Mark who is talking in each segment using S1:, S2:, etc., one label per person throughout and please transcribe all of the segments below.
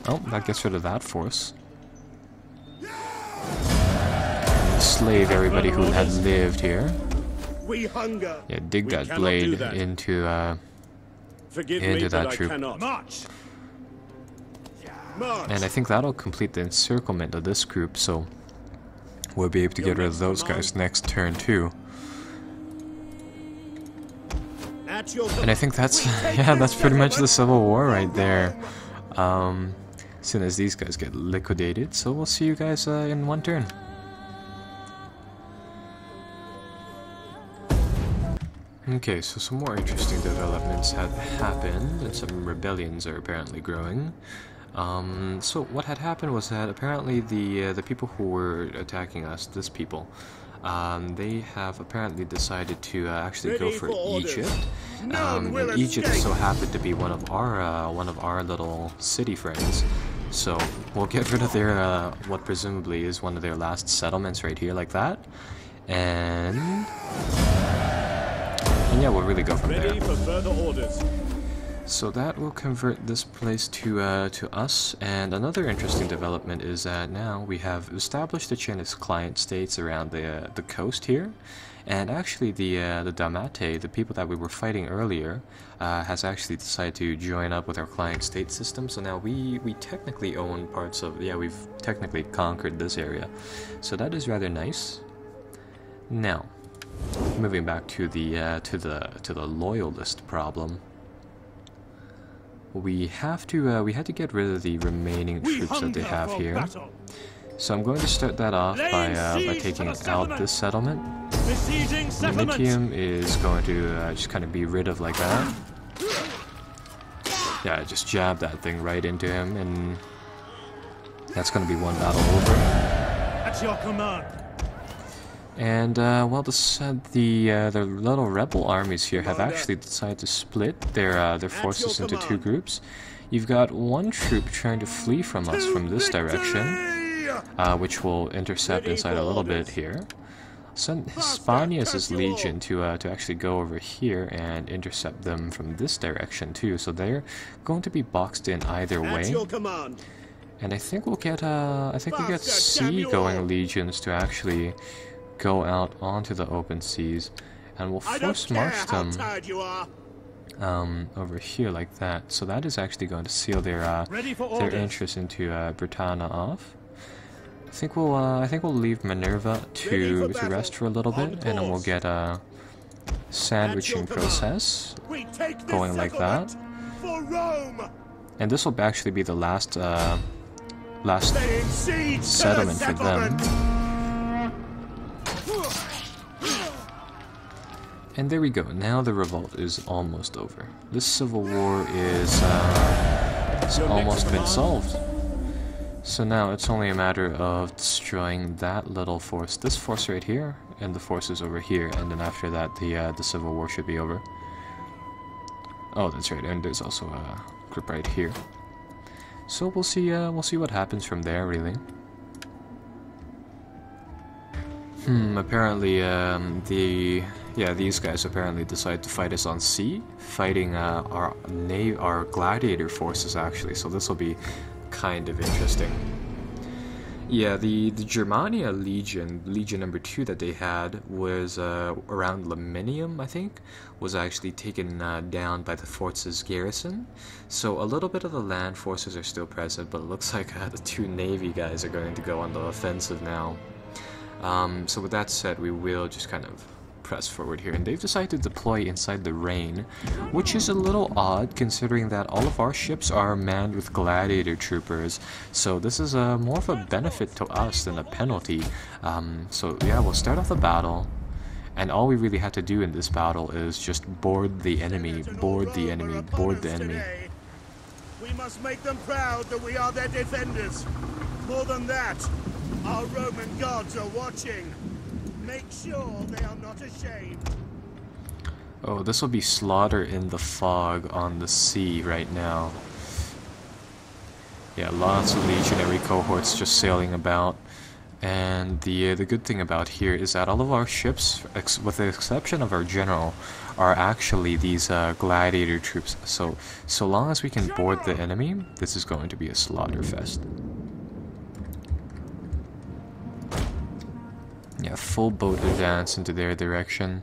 S1: Oh, that gets rid of that force. Slave everybody who had lived here.
S2: We hunger.
S1: Yeah, dig that blade into that troop.
S2: March.
S1: And I think that'll complete the encirclement of this group, so we'll be able to get rid of those guys next turn too. And I think that's yeah, that's pretty much the Civil War right there. As soon as these guys get liquidated, so we'll see you guys in one turn. Okay, so some more interesting developments have happened, and some rebellions are apparently growing. So what had happened was that apparently the people who were attacking us, this people, they have apparently decided to actually go for Egypt. And Egypt so happened to be one of our little city friends. So we'll get rid of their what presumably is one of their last settlements right here, like that, and yeah, we'll really go from there. So that will convert this place to us. And another interesting development is that now we have established a chain of client states around the coast here, and actually the Damate, the people that we were fighting earlier, has actually decided to join up with our client state system. So now we technically own parts of, yeah, we've technically conquered this area. So that is rather nice. Now, moving back to the loyalist problem, we had to get rid of the remaining troops that they have here. So I'm going to start that off by taking out this settlement. Nemitium is going to just kind of be rid of like that. Yeah, just jab that thing right into him, and that's going to be one battle over.
S2: At your command.
S1: And well, the little rebel armies here have actually decided to split their forces into two groups. You've got one troop trying to flee from us from this direction, which will intercept inside a little bit here. Send Hispania's legion to actually go over here and intercept them from this direction too. So they're going to be boxed in either way. And I think we'll get sea-going legions to actually go out onto the open seas, and we'll force march them over here like that. So that is actually going to seal their interest into Britannia off. I think we'll leave Minerva to rest for a little bit, and then we'll get a sandwiching process going like that. And this will actually be the last settlement for them. And there we go, now the revolt is almost over. This civil war is almost been solved. So now it's only a matter of destroying that little force, this force right here, and the forces over here, and then after that the civil war should be over. Oh, that's right, and there's also a group right here. So we'll see what happens from there, really. Apparently, these guys apparently decided to fight us on sea, fighting our gladiator forces actually. So this will be kind of interesting. Yeah, the Germania Legion number 2 that they had was around Laminium, I think, was actually taken down by the fort's garrison. So a little bit of the land forces are still present, but it looks like the 2 navy guys are going to go on the offensive now. So with that said, we will just kind of press forward here, and they've decided to deploy inside the rain, which is a little odd considering that all of our ships are manned with gladiator troopers. So this is more of a benefit to us than a penalty. So yeah, we'll start off the battle, and all we really had to do in this battle is just board the enemy, board the enemy, board the enemy.
S2: We must make them proud that we are their defenders. More than that, our Roman gods are watching. Make sure they are not ashamed.
S1: Oh, this will be slaughter in the fog on the sea right now. Yeah, lots of legionary cohorts just sailing about. And the good thing about here is that all of our ships, with the exception of our general, are actually these gladiator troops. So long as we can board the enemy, this is going to be a slaughter fest. Yeah, full boat advance into their direction.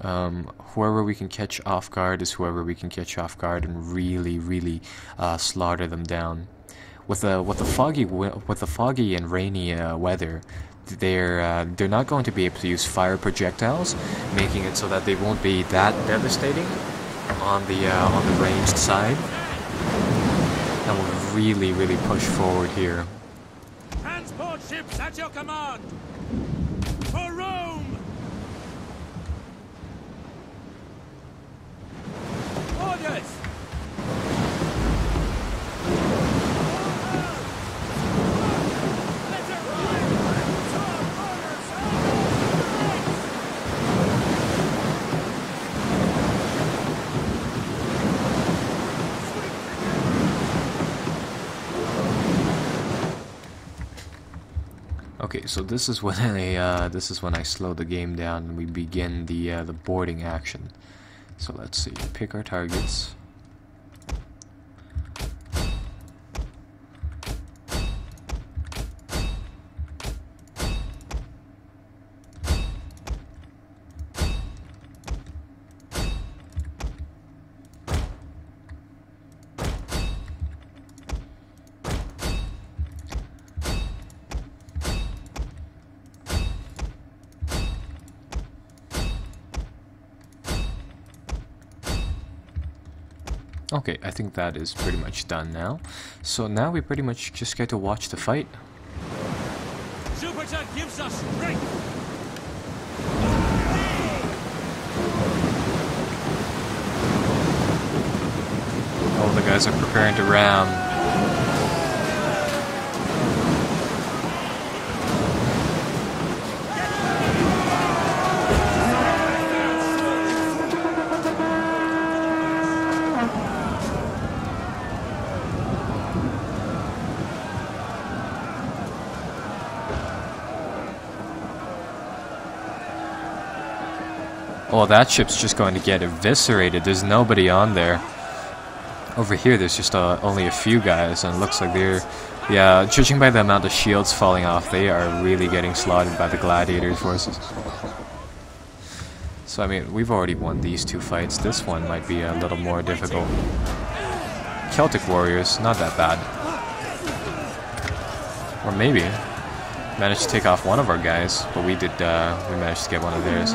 S1: Whoever we can catch off guard is whoever we can catch off guard and really slaughter them down. With the foggy and rainy weather, they're not going to be able to use fire projectiles, making it so that they won't be that devastating on the ranged side. And we'll really push forward here.
S2: Transport ships at your command! For Rome! Orders!
S1: Okay, so this is when I slow the game down and we begin the boarding action. So let's see, pick our targets. Okay, I think that is pretty much done now. So now we pretty much just get to watch the fight.
S2: Jupiter gives us strength!
S1: All the guys are preparing to ram. Oh, that ship's just going to get eviscerated. There's nobody on there. Over here, there's just only a few guys, and it looks like they're... Yeah, judging by the amount of shields falling off, they are really getting slaughtered by the gladiator forces. So, I mean, we've already won these two fights. This one might be a little more difficult. Celtic warriors, not that bad. Or maybe. Managed to take off one of our guys, but we managed to get one of theirs.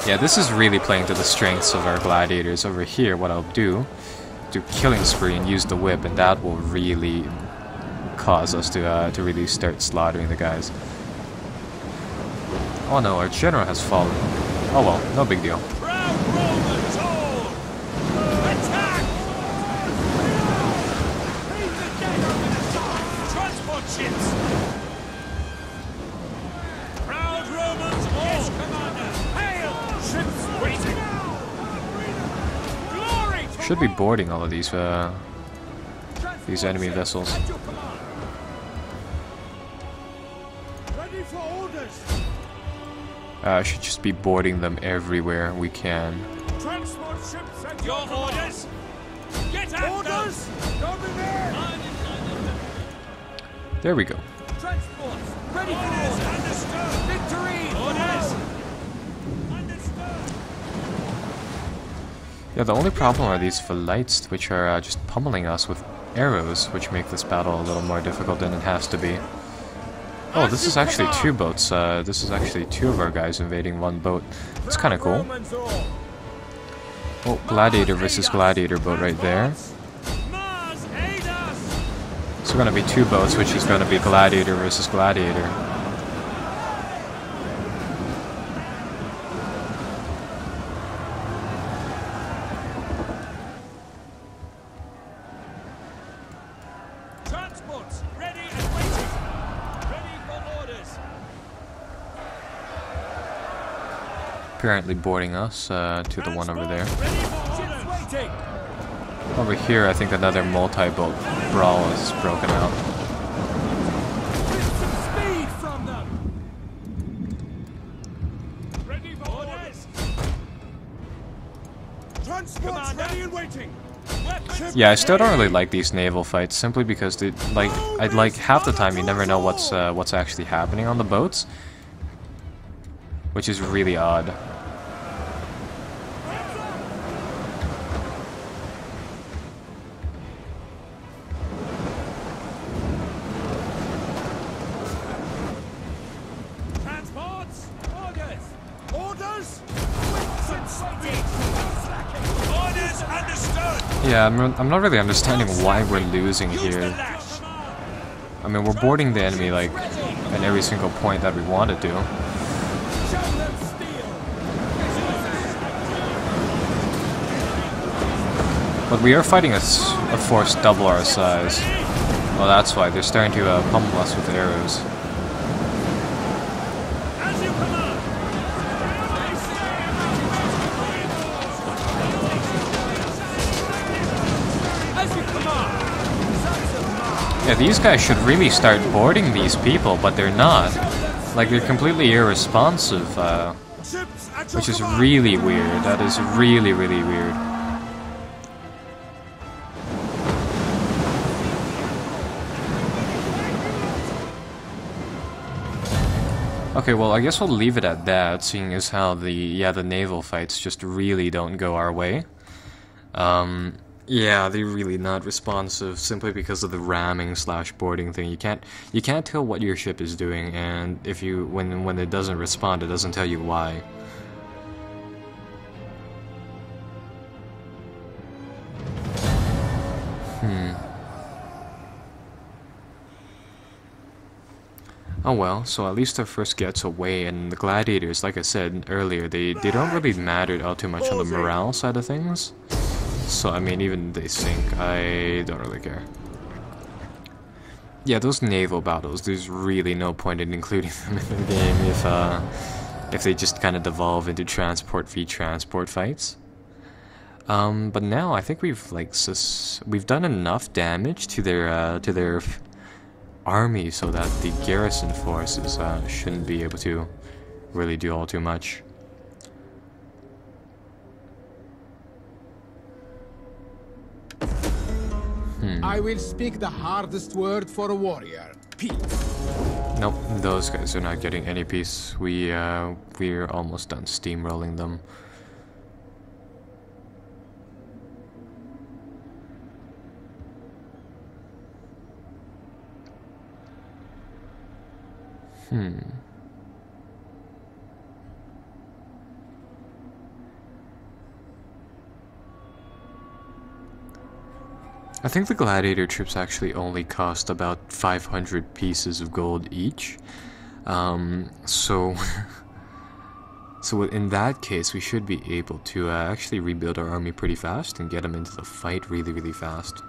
S1: Yeah, this is really playing to the strengths of our gladiators. Over here, what I'll do killing spree and use the whip, and that will really cause us to really start slaughtering the guys. Oh no, our general has fallen. Oh well, no big deal. Should be boarding all of these enemy vessels. Should just be boarding them everywhere we can.
S2: Transport ships at your orders. Get orders.
S1: There we go.
S2: Transports ready for orders. Understood. Victory. Orders.
S1: Yeah, the only problem are these Velites, which are just pummeling us with arrows, which make this battle a little more difficult than it has to be. Oh, this is actually two boats. This is actually two of our guys invading one boat. It's kind of cool. Oh, gladiator versus gladiator boat right there. So going to be two boats, which is going to be gladiator versus gladiator. Apparently boarding us to the one over there. Over here, I think another multi-boat brawl is broken out.
S2: Speed from them. Ready for orders. Transports ready and waiting.
S1: Yeah, I still don't really like these naval fights, simply because they, like half the time you never know what's actually happening on the boats, which is really odd.
S2: Transports orders. Orders. Orders understood.
S1: Yeah, I'm not really understanding why we're losing here. I mean, we're boarding the enemy like at every single point that we want to do. But we are fighting a force double our size. Well, that's why they're starting to pummel us with arrows. Yeah, these guys should really start boarding these people, but they're not. Like, they're completely irresponsive, which is really weird. That is really, really weird. Okay, well, I guess we'll leave it at that, seeing as how the naval fights just really don't go our way. Yeah, they're really not responsive simply because of the ramming slash boarding thing. You can't tell what your ship is doing, and if you when it doesn't respond, it doesn't tell you why. Oh well, so at least our first gets away, and the gladiators, like I said earlier, they don't really matter all too much on the morale side of things. So, I mean, even if they sink, I don't really care. Yeah, those naval battles, there's really no point in including them in the game if they just kind of devolve into transport v transport fights. But now I think we've done enough damage to their army so that the garrison forces shouldn't be able to really do all too much.
S3: I will speak the hardest word for a warrior. Peace.
S1: Nope, those guys are not getting any peace. We're almost done steamrolling them. I think the gladiator troops actually only cost about 500 pieces of gold each. So in that case, we should be able to actually rebuild our army pretty fast and get them into the fight really, really fast.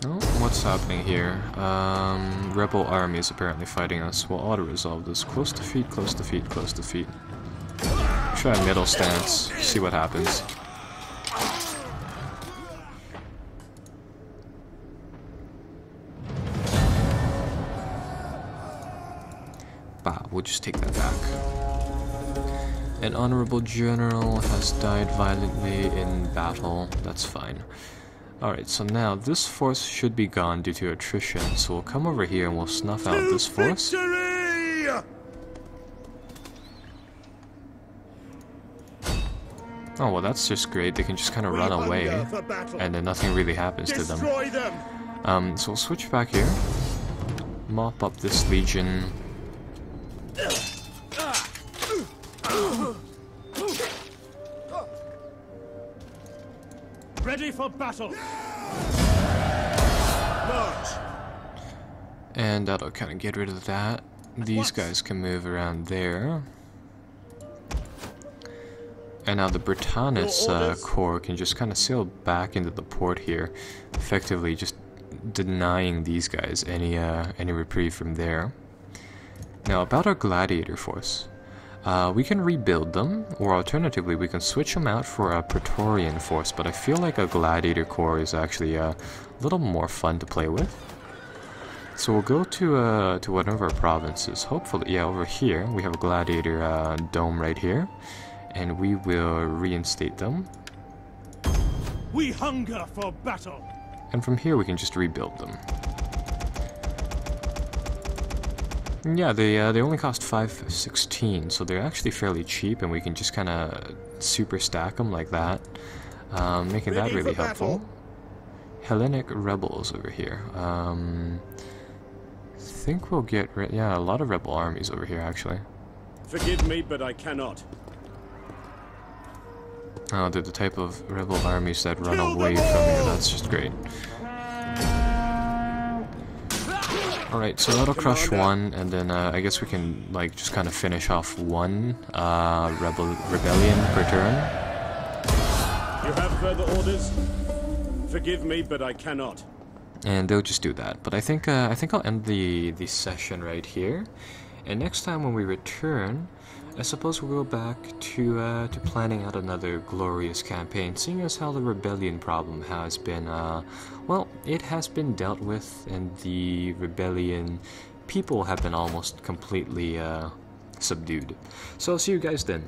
S1: Oh, what's happening here? Rebel army is apparently fighting us. We'll auto-resolve this. Close defeat, close defeat, close defeat. Try a middle stance, see what happens. Bah, we'll just take that back. An honorable general has died violently in battle. That's fine. Alright, so now this force should be gone due to attrition, so we'll come over here and we'll snuff out this force. Oh, well, that's just great. They can just kind of run away, and then nothing really happens to them. So we'll switch back here. Mop up this legion.
S2: Ready for battle. March.
S1: And that'll kind of get rid of that. These guys can move around there. And now the Britannis corps can just kind of sail back into the port here, effectively just denying these guys any reprieve from there. Now about our gladiator force, We can rebuild them, or alternatively we can switch them out for a Praetorian force, but I feel like a Gladiator Corps is actually a little more fun to play with. So we'll go to one of our provinces, hopefully, yeah, over here, we have a Gladiator dome right here, and we will reinstate them.
S2: We hunger for battle!
S1: And from here we can just rebuild them. Yeah, they only cost 516, so they're actually fairly cheap, and we can just kind of super stack them like that, making that really helpful. Hellenic rebels over here. I think we'll get yeah, a lot of rebel armies over here actually.
S4: Forgive me, but I cannot.
S1: Oh, they're the type of rebel armies that run away from you. That's just great. Alright, so that'll crush one, and then I guess we can like just kind of finish off one rebellion per turn.
S4: You have further orders? Forgive me, but I cannot.
S1: And they'll just do that. But I think I'll end the session right here. And next time when we return, I suppose we'll go back to planning out another glorious campaign, seeing as how the rebellion problem has been, well, it has been dealt with, and the rebellion people have been almost completely subdued. So I'll see you guys then.